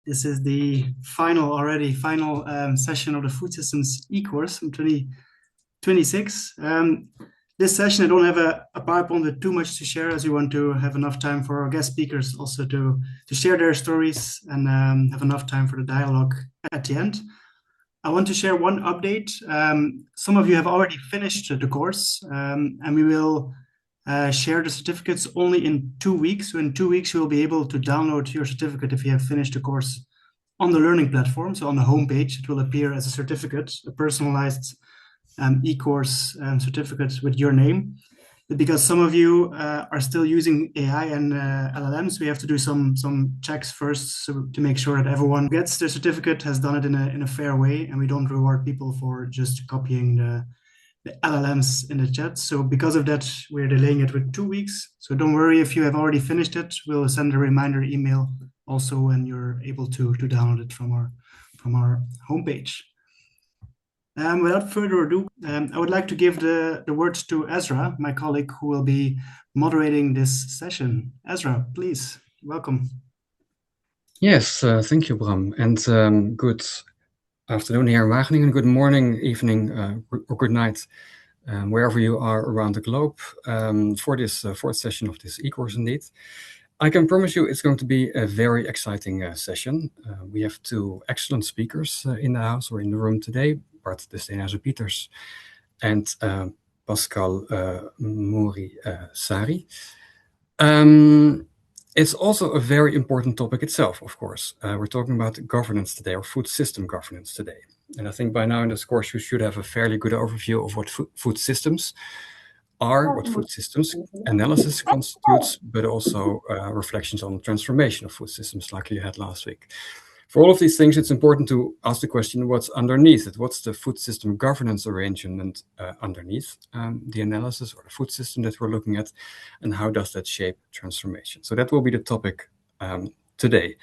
This is the final session of the Food Systems e-course from 2026. This session, I don't have a PowerPoint with too much to share, as we want to have enough time for our guest speakers also to share their stories and have enough time for the dialogue at the end. I want to share one update. Some of you have already finished the course, and we will share the certificates only in 2 weeks. So in 2 weeks, you will be able to download your certificate if you have finished the course on the learning platform. So on the homepage, it will appear as a certificate, a personalized e-course certificate with your name. But because some of you are still using AI and LLMs, we have to do some checks first to make sure that everyone who gets the certificate has done it in a fair way, and we don't reward people for just copying the LLMs in the chat. So because of that, we're delaying it with 2 weeks. So don't worry if you have already finished it. We'll send a reminder email also when you're able to download it from our homepage. Without further ado, I would like to give the words to Ezra, my colleague, who will be moderating this session. Ezra, please, welcome. Yes, thank you, Bram, and good afternoon here in Wageningen, good morning, evening, or good night, wherever you are around the globe, for this fourth session of this e-course indeed. I can promise you it's going to be a very exciting session. We have two excellent speakers in the house or in the room today, Bart de Steenhuijsen Piters and Pascal Murasire. It's also a very important topic itself, of course. We're talking about governance today, or food system governance today. And I think by now in this course, you should have a fairly good overview of what food systems are, what food systems analysis constitutes, but also reflections on the transformation of food systems like you had last week. For all of these things, it's important to ask the question, what's underneath it? What's the food system governance arrangement underneath the analysis or the food system that we're looking at, and how does that shape transformation? So that will be the topic today.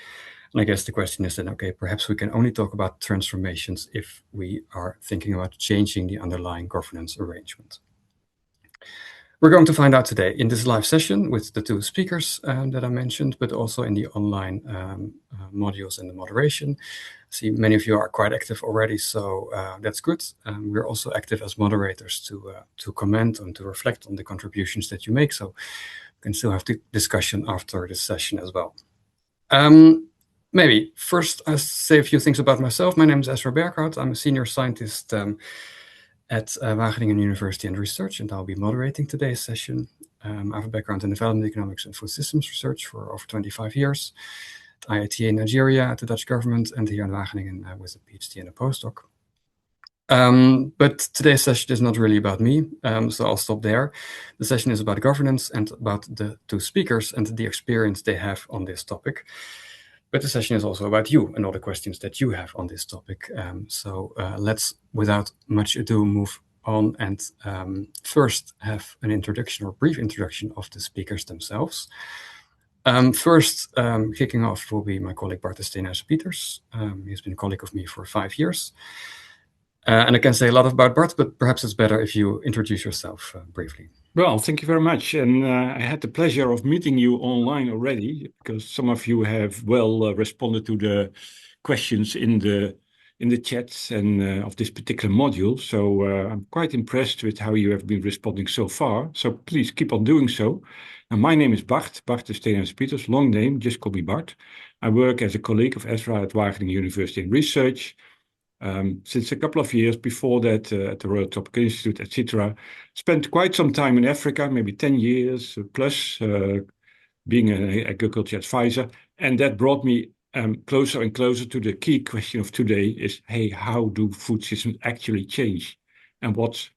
And I guess the question is then, okay, perhaps we can only talk about transformations if we are thinking about changing the underlying governance arrangement. We're going to find out today in this live session with the two speakers that I mentioned, but also in the online modules and the moderation. I see many of you are quite active already, so that's good. We're also active as moderators to comment and to reflect on the contributions that you make, so we can still have the discussion after this session as well. Maybe first I'll say a few things about myself. My name is Ezra Berkhout. I'm a senior scientist at Wageningen University Research, and I'll be moderating today's session. I have a background in development economics and food systems research for over 25 years at IIT in Nigeria, at the Dutch government, and here in Wageningen with a PhD and a postdoc. But today's session is not really about me, so I'll stop there. The session is about governance and about the two speakers and the experience they have on this topic. But the session is also about you and all the questions that you have on this topic. So let's, without much ado, move on and first have an introduction or brief introduction of the speakers themselves. First, kicking off will be my colleague Bart de Steenhuijsen Piters. He's been a colleague of me for 5 years. And I can say a lot about Bart, but perhaps it's better if you introduce yourself briefly. Well, thank you very much. And I had the pleasure of meeting you online already, because some of you have responded to the questions in the chats and of this particular module. So I'm quite impressed with how you have been responding so far. So please keep on doing so. And my name is Bart de Steenhuijsen Piters, long name, just call me Bart. I work as a colleague of Ezra at Wageningen University Research. Since a couple of years before that at the Royal Tropical Institute, etc. Spent quite some time in Africa, maybe 10 years plus, being an agriculture advisor. And that brought me closer and closer to the key question of today is, hey, how do food systems actually change? And what's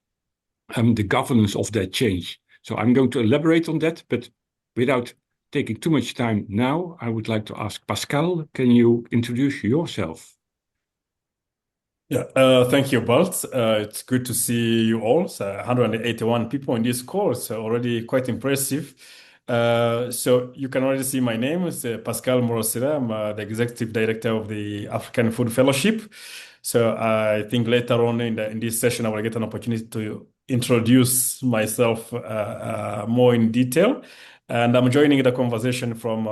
the governance of that change? So I'm going to elaborate on that, but without taking too much time now, I would like to ask Pascal, can you introduce yourself? Yeah, thank you, Bart. It's good to see you all. So 181 people in this course, already quite impressive. So you can already see my name is Pascal Murasire. I'm the executive director of the African Food Fellowship. So I think later on in this session, I will get an opportunity to introduce myself more in detail. and I'm joining the conversation from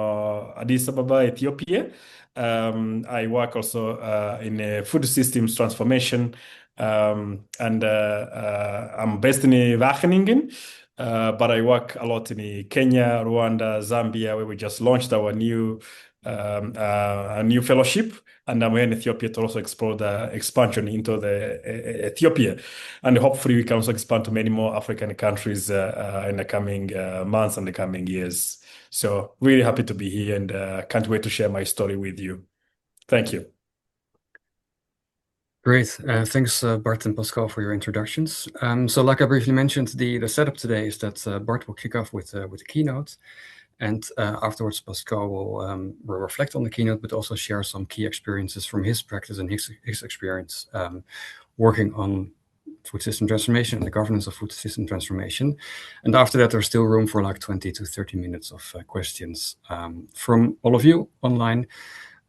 Addis Ababa, Ethiopia. I work also in food systems transformation, and I'm based in Wageningen, but I work a lot in Kenya, Rwanda, Zambia, where we just launched our new a new fellowship, and I'm here in Ethiopia to also explore the expansion into the Ethiopia, and hopefully we can also expand to many more African countries in the coming months and the coming years. So really happy to be here, and can't wait to share my story with you. Thank you. Great. Thanks, Bart and Pascal, for your introductions. So like I briefly mentioned, the setup today is that Bart will kick off with a keynote, and afterwards Pascal will reflect on the keynote, but also share some key experiences from his practice and his experience working on food system transformation and the governance of food system transformation. And after that, there's still room for like 20 to 30 minutes of questions from all of you online.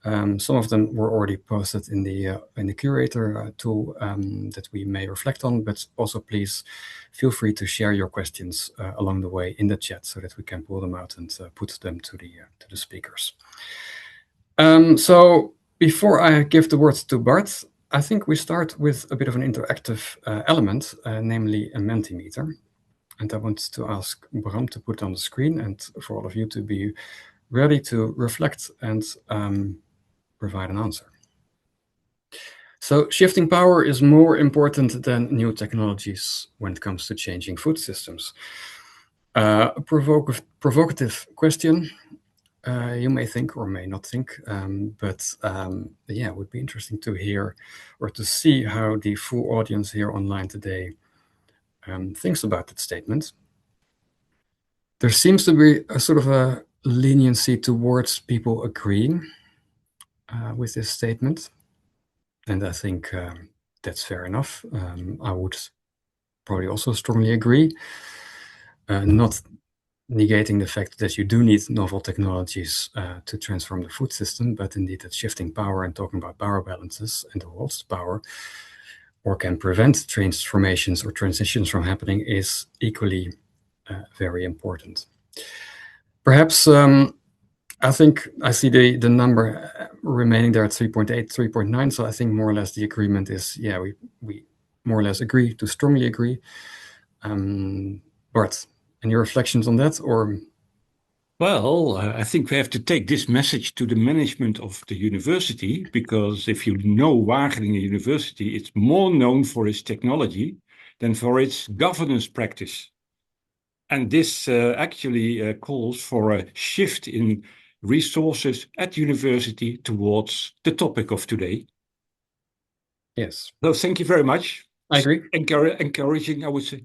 Some of them were already posted in the curator tool that we may reflect on, but also please feel free to share your questions along the way in the chat so that we can pull them out and put them to the speakers. So before I give the word to Bart, I think we start with a bit of an interactive element, namely a Mentimeter. And I want to ask Bram to put on the screen and for all of you to be ready to reflect and provide an answer. So shifting power is more important than new technologies when it comes to changing food systems. A provocative question, you may think or may not think, but yeah, it would be interesting to hear or to see how the full audience here online today thinks about that statement. There seems to be a sort of a leniency towards people agreeing with this statement. And I think that's fair enough. I would probably also strongly agree, not negating the fact that you do need novel technologies to transform the food system, but indeed that shifting power and talking about power balances and who holds power or can prevent transformations or transitions from happening is equally very important. Perhaps I think I see the number remaining there at 3.8, 3.9. So I think more or less the agreement is, yeah, we more or less agree to strongly agree. Bart, any reflections on that, or? Well, I think we have to take this message to the management of the university, because if you know Wageningen University, it's more known for its technology than for its governance practice. And this actually calls for a shift in resources at university towards the topic of today. Yes. So thank you very much. I agree. Encouraging, I would say.